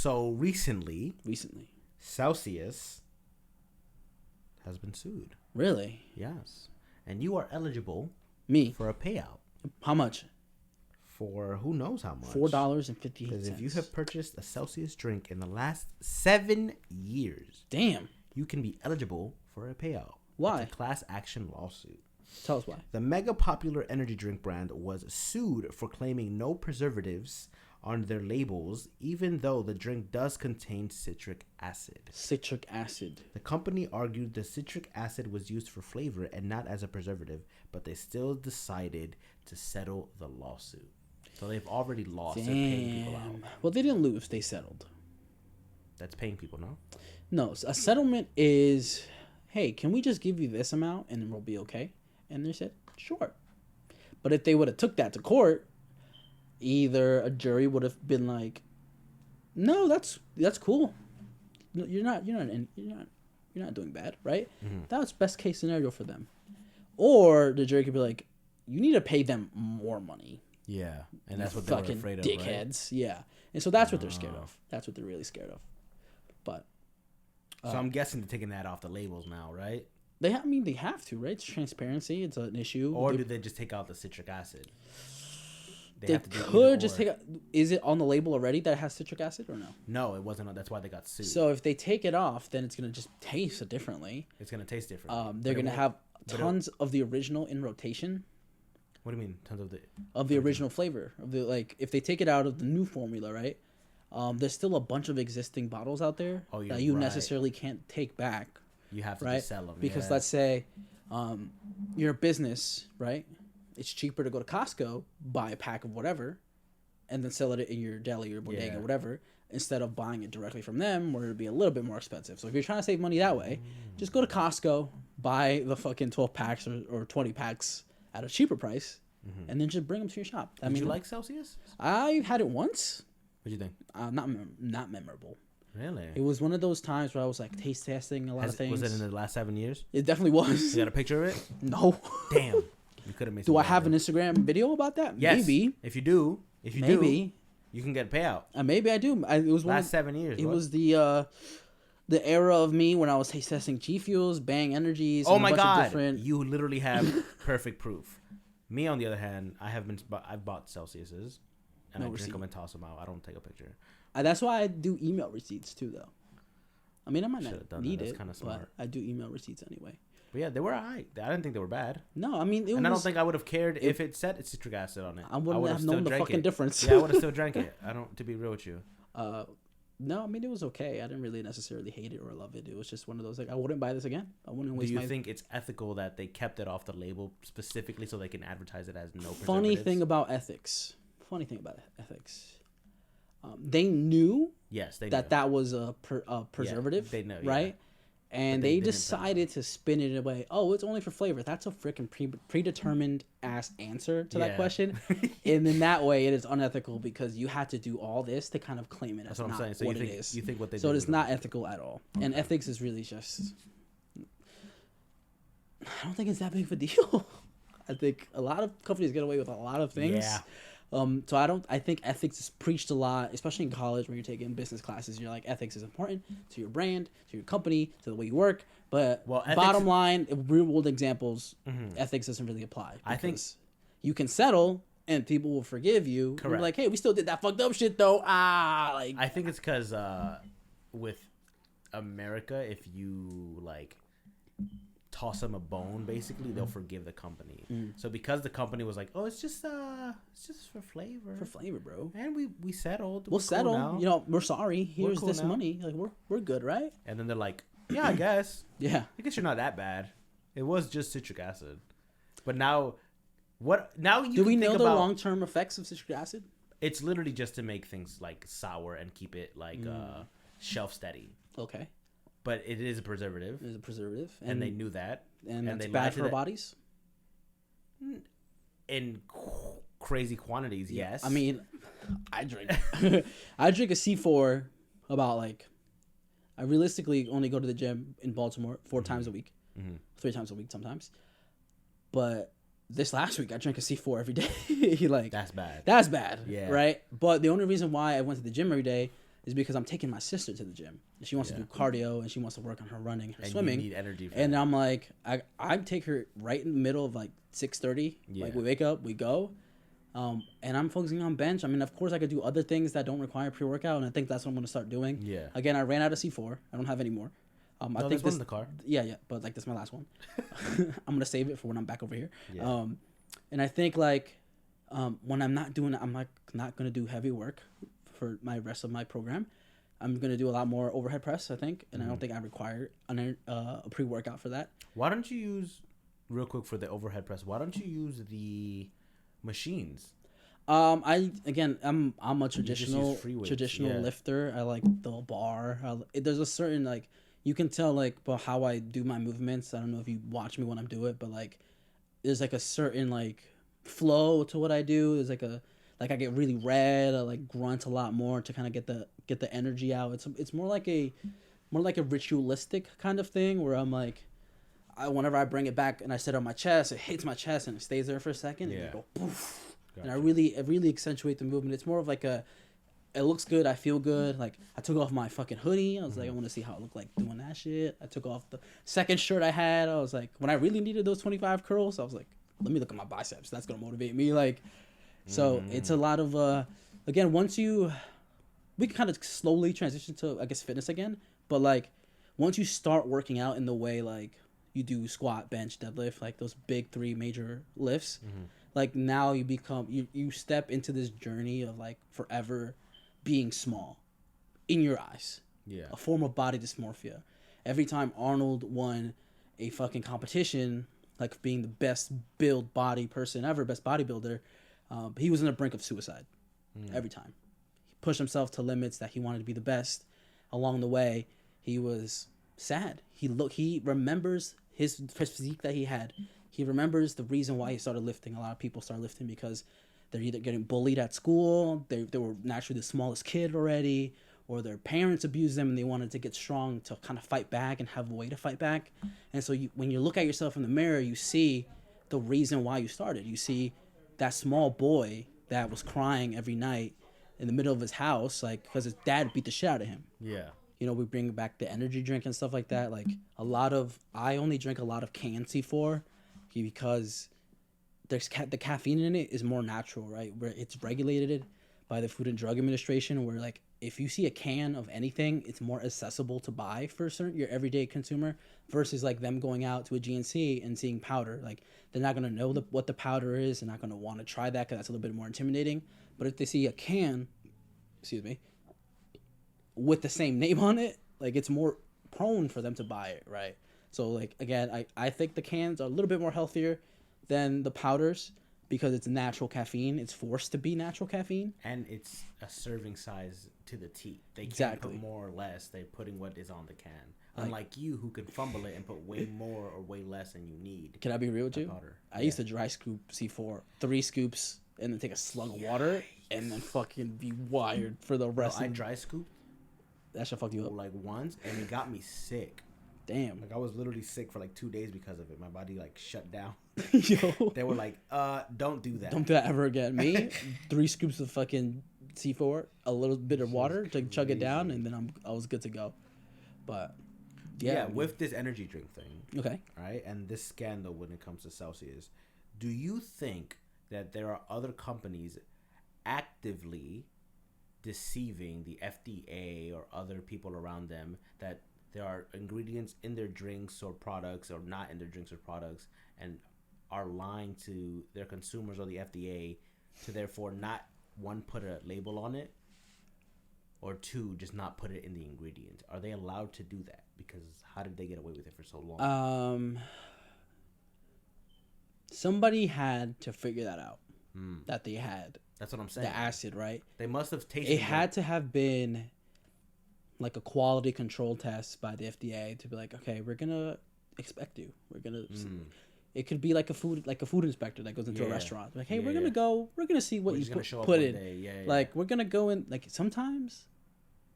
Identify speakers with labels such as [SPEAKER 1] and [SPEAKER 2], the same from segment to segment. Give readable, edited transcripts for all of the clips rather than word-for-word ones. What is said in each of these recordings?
[SPEAKER 1] So recently, Celsius has been sued.
[SPEAKER 2] Really?
[SPEAKER 1] Yes. And you are eligible for a payout.
[SPEAKER 2] How much?
[SPEAKER 1] For who knows how much.
[SPEAKER 2] $4.58.
[SPEAKER 1] Because if you have purchased a Celsius drink in the last 7 years,
[SPEAKER 2] damn,
[SPEAKER 1] you can be eligible for a payout.
[SPEAKER 2] Why?
[SPEAKER 1] It's a class action lawsuit.
[SPEAKER 2] Tell us why.
[SPEAKER 1] The mega popular energy drink brand was sued for claiming no preservatives on their labels, even though the drink does contain citric acid.
[SPEAKER 2] Citric acid.
[SPEAKER 1] The company argued the citric acid was used for flavor and not as a preservative, but they still decided to settle the lawsuit. So they've already lost. They're paying people out.
[SPEAKER 2] Well, they didn't lose. They settled.
[SPEAKER 1] That's paying people, no?
[SPEAKER 2] No, a settlement is, hey, can we just give you this amount and then we'll be okay? And they said, sure. But if they would have took that to court, either a jury would have been like, no, that's cool. No, you're not doing bad, right? Mm-hmm. That's best case scenario for them. Or the jury could be like, you need to pay them more money.
[SPEAKER 1] Yeah, and that's what they're afraid of,
[SPEAKER 2] dickheads. Right? Yeah, and so that's what they're scared of. That's what they're really scared of. But
[SPEAKER 1] so I'm guessing they're taking that off the labels now, right?
[SPEAKER 2] They have to, right? It's transparency. It's an issue.
[SPEAKER 1] Or do they just take out the citric acid?
[SPEAKER 2] They could just take out. Is it on the label already that it has citric acid or no?
[SPEAKER 1] No, it wasn't. That's why they got sued.
[SPEAKER 2] So if they take it off, then it's gonna just taste differently.
[SPEAKER 1] It's gonna taste different.
[SPEAKER 2] They're gonna have tons of the original in rotation.
[SPEAKER 1] What do you mean, tons
[SPEAKER 2] of the original flavor of the if they take it out of the new formula, right? There's still a bunch of existing bottles out there that you necessarily can't take back.
[SPEAKER 1] You have to just sell them
[SPEAKER 2] because let's say you're a business, right? It's cheaper to go to Costco, buy a pack of whatever, and then sell it in your deli or bodega or whatever, instead of buying it directly from them, where it'd be a little bit more expensive. So if you're trying to save money that way, just go to Costco, buy the fucking 12 packs or 20 packs at a cheaper price, and then just bring them to your shop.
[SPEAKER 1] Did you like Celsius?
[SPEAKER 2] I had it once.
[SPEAKER 1] What'd you think?
[SPEAKER 2] Not memorable.
[SPEAKER 1] Really?
[SPEAKER 2] It was one of those times where I was like taste testing a lot of things.
[SPEAKER 1] Was it in the last 7 years?
[SPEAKER 2] It definitely was.
[SPEAKER 1] You got a picture of it?
[SPEAKER 2] No.
[SPEAKER 1] Damn. You could have made.
[SPEAKER 2] Do I have an Instagram video about that?
[SPEAKER 1] Yes.
[SPEAKER 2] Maybe.
[SPEAKER 1] If you do, you can get a payout.
[SPEAKER 2] Maybe I do. It was
[SPEAKER 1] last 7 years.
[SPEAKER 2] It was the era of me when I was taste testing G Fuels, Bang Energies.
[SPEAKER 1] Oh my God! You literally have perfect proof. Me, on the other hand, I've bought Celsius's, and I drink them and toss them out. I don't take a picture.
[SPEAKER 2] That's why I do email receipts too, though. I mean, I might not need it,
[SPEAKER 1] kind of smart.
[SPEAKER 2] But I do email receipts anyway.
[SPEAKER 1] But yeah, they were alright. I didn't think they were bad.
[SPEAKER 2] No, I mean,
[SPEAKER 1] I don't think I would have cared if it said it's citric acid on it.
[SPEAKER 2] I wouldn't have known the fucking difference.
[SPEAKER 1] Yeah, I would have still drank it. To be real with you.
[SPEAKER 2] No, I mean, it was okay. I didn't really necessarily hate it or love it. It was just one of those, like, I wouldn't buy this again. I wouldn't waste my...
[SPEAKER 1] Do you think it's ethical that they kept it off the label specifically so they can advertise it as no preservatives?
[SPEAKER 2] Funny thing about ethics. They knew that was a preservative,
[SPEAKER 1] they know,
[SPEAKER 2] right? And they decided to spin it away. Oh, it's only for flavor. That's a freaking predetermined ass answer to that question. And in that way, it is unethical because you had to do all this to kind of claim it as not what it is.
[SPEAKER 1] You think what they
[SPEAKER 2] so it's not ethical at all. Okay. And ethics is really just... I don't think it's that big of a deal. I think a lot of companies get away with a lot of things.
[SPEAKER 1] Yeah.
[SPEAKER 2] So I think ethics is preached a lot, especially in college when you're taking business classes. You're like, ethics is important to your brand, to your company, to the way you work. But bottom line, real world examples, ethics doesn't really apply.
[SPEAKER 1] I think
[SPEAKER 2] you can settle and people will forgive you.
[SPEAKER 1] Correct.
[SPEAKER 2] Like, hey, we still did that fucked up shit though.
[SPEAKER 1] I think it's because with America, if you like toss them a bone, basically they'll forgive the company. So because the company was like, oh, it's just for flavor,
[SPEAKER 2] bro,
[SPEAKER 1] and we settled,
[SPEAKER 2] we'll settle now. You know, we're sorry, here's cool this now. Money, like we're good, right?
[SPEAKER 1] And then they're like, yeah, I guess
[SPEAKER 2] yeah,
[SPEAKER 1] I guess you're not that bad. It was just citric acid. But now do we know the
[SPEAKER 2] long-term effects of citric acid?
[SPEAKER 1] It's literally just to make things like sour and keep it like shelf steady.
[SPEAKER 2] Okay.
[SPEAKER 1] But it is a preservative.
[SPEAKER 2] It is a preservative.
[SPEAKER 1] And they knew that.
[SPEAKER 2] And that's bad for our bodies?
[SPEAKER 1] In crazy quantities, yes.
[SPEAKER 2] I mean, I drink a C4 about like... I realistically only go to the gym in Baltimore 4 times a week. 3 times a week sometimes. But this last week, I drank a C4 every day. Like,
[SPEAKER 1] that's bad.
[SPEAKER 2] That's bad,
[SPEAKER 1] yeah.
[SPEAKER 2] Right? But the only reason why I went to the gym every day is because I'm taking my sister to the gym. She wants to do cardio and she wants to work on her running, her
[SPEAKER 1] and
[SPEAKER 2] swimming.
[SPEAKER 1] You need energy for
[SPEAKER 2] and
[SPEAKER 1] that.
[SPEAKER 2] I'm like, I take her right in the middle of like 6:30. Like we wake up, we go. And I'm focusing on bench. I mean, of course, I could do other things that don't require pre-workout, and I think that's what I'm going to start doing.
[SPEAKER 1] Yeah.
[SPEAKER 2] Again, I ran out of C4. I don't have any more. I think
[SPEAKER 1] this in the car.
[SPEAKER 2] Yeah, but like this is my last one. I'm gonna save it for when I'm back over here.
[SPEAKER 1] Yeah.
[SPEAKER 2] And I think like when I'm not gonna do heavy work for my rest of my program. I'm gonna do a lot more overhead press, I think, and I don't think I require a pre-workout for that.
[SPEAKER 1] Why don't you use, real quick for the overhead press? Why don't you use the machines?
[SPEAKER 2] I'm a traditional
[SPEAKER 1] yeah.
[SPEAKER 2] lifter. I like the bar. There's a certain like you can tell like about how I do my movements. I don't know if you watch me when I'm doing it, but like there's like a certain like flow to what I do. There's like I get really red. I like grunt a lot more to kind of get the energy out. It's more like a ritualistic kind of thing where I'm like whenever I bring it back and I sit on my chest, it hits my chest and it stays there for a second and I go poof. Gotcha. And I really accentuate the movement. It's more of like it looks good. I feel good. Like I took off my fucking hoodie. I was like, I want to see how it looked like doing that shit. I took off the second shirt I had. I was like, when I really needed those 25 curls, I was like, let me look at my biceps. That's gonna motivate me. Like, so it's a lot of again, we can kind of slowly transition to I guess fitness again. But like once you start working out in the way like you do squat, bench, deadlift, like those big 3 major lifts. Like now you step into this journey of like forever being small in your eyes.
[SPEAKER 1] Yeah.
[SPEAKER 2] A form of body dysmorphia. Every time Arnold won a fucking competition, like being the best build body person ever, best bodybuilder, he was on the brink of suicide. Every time. He pushed himself to limits that he wanted to be the best. Along the way, he was sad. He remembers his physique that he had. He remembers the reason why he started lifting. A lot of people start lifting because they're either getting bullied at school, they were naturally the smallest kid already, or their parents abused them and they wanted to get strong to kind of fight back and have a way to fight back. And so when you look at yourself in the mirror, you see the reason why you started. You see that small boy that was crying every night in the middle of his house, like because his dad beat the shit out of him.
[SPEAKER 1] Yeah.
[SPEAKER 2] You know, we bring back the energy drink and stuff like that. Like I only drink a lot of canned C4 because there's the caffeine in it is more natural, right? Where it's regulated by the Food and Drug Administration, where like if you see a can of anything, it's more accessible to buy for your everyday consumer versus like them going out to a GNC and seeing powder. Like they're not gonna know what the powder is. They're not gonna want to try that because that's a little bit more intimidating. But if they see a can, with the same name on it, like it's more prone for them to buy it, right? So like again, I think the cans are a little bit more healthier than the powders because it's natural caffeine. It's forced to be natural caffeine.
[SPEAKER 1] And it's a serving size to the T. They can't put more or less. They're putting what is on the can. Unlike you who can fumble it and put way more or way less than you need.
[SPEAKER 2] Can I be real with you? Powder. I used to dry scoop C4, 3 scoops, and then take a slug of water and then fucking be wired for the rest
[SPEAKER 1] I dry scoop.
[SPEAKER 2] That should fuck you up.
[SPEAKER 1] Like once, and it got me sick.
[SPEAKER 2] Damn.
[SPEAKER 1] Like I was literally sick for like 2 days because of it. My body like shut down.
[SPEAKER 2] Yo.
[SPEAKER 1] They were like, don't do that.
[SPEAKER 2] Don't do that ever again. Me, 3 scoops of fucking C4, a little bit of water to chug it down, and then I was good to go. But
[SPEAKER 1] yeah, with this energy drink thing.
[SPEAKER 2] Okay.
[SPEAKER 1] Right, and this scandal when it comes to Celsius, do you think that there are other companies actively deceiving the FDA or other people around them that there are ingredients in their drinks or products or not in their drinks or products and are lying to their consumers or the FDA to therefore not, 1, put a label on it, or 2, just not put it in the ingredients? Are they allowed to do that? Because how did they get away with it for so long?
[SPEAKER 2] Somebody had to figure that out. That they had.
[SPEAKER 1] That's what I'm saying.
[SPEAKER 2] The acid, right?
[SPEAKER 1] They must have tasted
[SPEAKER 2] it. Had to have been like a quality control test by the FDA to be like, okay, we're gonna expect you. We're gonna. It could be like a food inspector that goes into a restaurant. Like, hey, we're gonna see what you put in. Like, we're gonna go in. Like, sometimes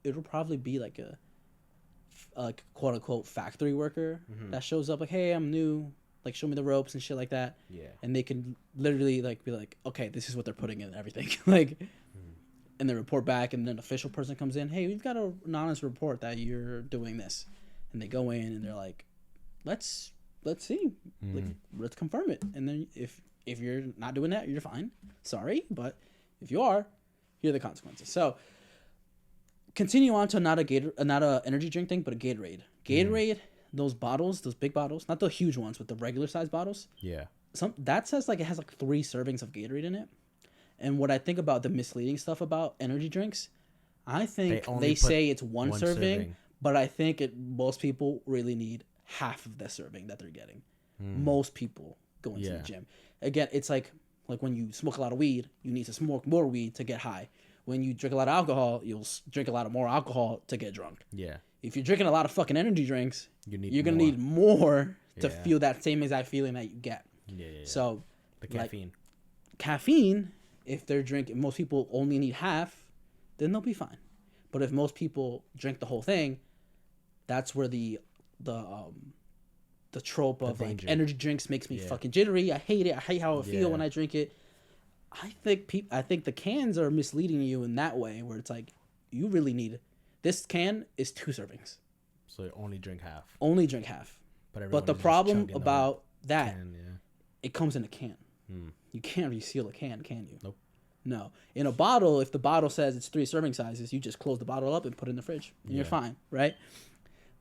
[SPEAKER 2] it'll probably be like a quote unquote factory worker that shows up. Like, hey, I'm new. Like, show me the ropes and shit like that. Yeah. And they can literally like be like, okay, this is what they're putting in and everything. Like, and they report back, and then an official person comes in. Hey, we've got an anonymous report that you're doing this, and they go in and they're like, let's see, like, let's confirm it. And then if you're not doing that, you're fine. Sorry, but if you are, here are the consequences. So continue on to not a energy drink thing, but a Gatorade. Gatorade, those bottles, those big bottles, not the huge ones, but the regular size bottles.
[SPEAKER 1] Yeah.
[SPEAKER 2] That says like it has like 3 servings of Gatorade in it. And what I think about the misleading stuff about energy drinks, I think they say it's one serving, but I think most people really need half of the serving that they're getting. Most people going to the gym. Again, it's like when you smoke a lot of weed, you need to smoke more weed to get high. When you drink a lot of alcohol, you'll drink a lot of more alcohol to get drunk. Yeah. If you're drinking a lot of fucking energy drinks, you're going to need more to feel that same exact feeling that you get. Yeah. So
[SPEAKER 1] the caffeine.
[SPEAKER 2] Caffeine, if they're drinking, most people only need half, then they'll be fine. But if most people drink the whole thing, that's where the trope of like energy drinks makes me fucking jittery. I hate it. I hate how I feel when I drink it. I think the cans are misleading you in that way, where it's like you really need this can is 2 servings.
[SPEAKER 1] So you only drink half.
[SPEAKER 2] Only drink half. But the problem about that, it comes in a can. You can't reseal a can you? Nope. No. In a bottle, if the bottle says it's 3 serving sizes, you just close the bottle up and put it in the fridge, and you're fine, right?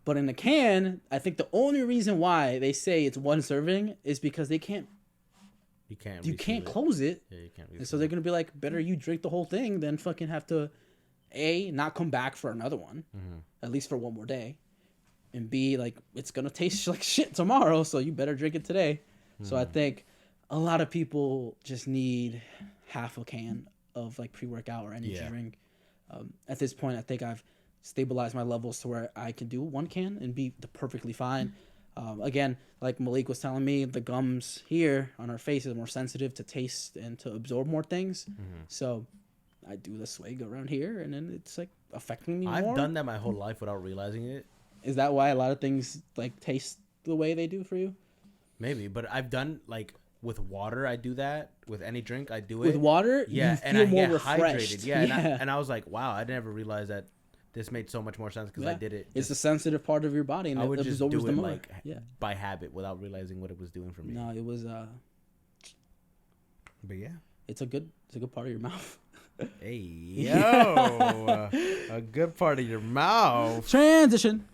[SPEAKER 2] But in a can, I think the only reason why they say it's 1 serving is because they can't. You can't close it. Yeah, you can't. And so they're gonna be like, better you drink the whole thing than fucking have to, A, not come back for another one, at least for one more day, and B, like it's gonna taste like shit tomorrow, so you better drink it today. So I think a lot of people just need half a can of like pre-workout or energy drink. At this point, I think I've stabilized my levels to where I can do 1 can and be perfectly fine. Again, like Malik was telling me, the gums here on our face is more sensitive to taste and to absorb more things. So I do the swig around here, and then it's like affecting me more.
[SPEAKER 1] I've done that my whole life without realizing it.
[SPEAKER 2] Is that why a lot of things like taste the way they do for you?
[SPEAKER 1] Maybe, but I've done like with water. I do that with any drink. I do it
[SPEAKER 2] with water.
[SPEAKER 1] Yeah,
[SPEAKER 2] you feel
[SPEAKER 1] and I
[SPEAKER 2] more
[SPEAKER 1] get
[SPEAKER 2] refreshed.
[SPEAKER 1] Hydrated. Yeah, and I was like, wow, I never realized that. This made so much more sense because I did it.
[SPEAKER 2] It's a sensitive part of your body, and
[SPEAKER 1] I would just do it
[SPEAKER 2] like
[SPEAKER 1] by habit without realizing what it was doing for me.
[SPEAKER 2] No, it was.
[SPEAKER 1] But yeah,
[SPEAKER 2] it's a good part of your mouth.
[SPEAKER 1] Hey yo, a good part of your mouth.
[SPEAKER 2] Transition.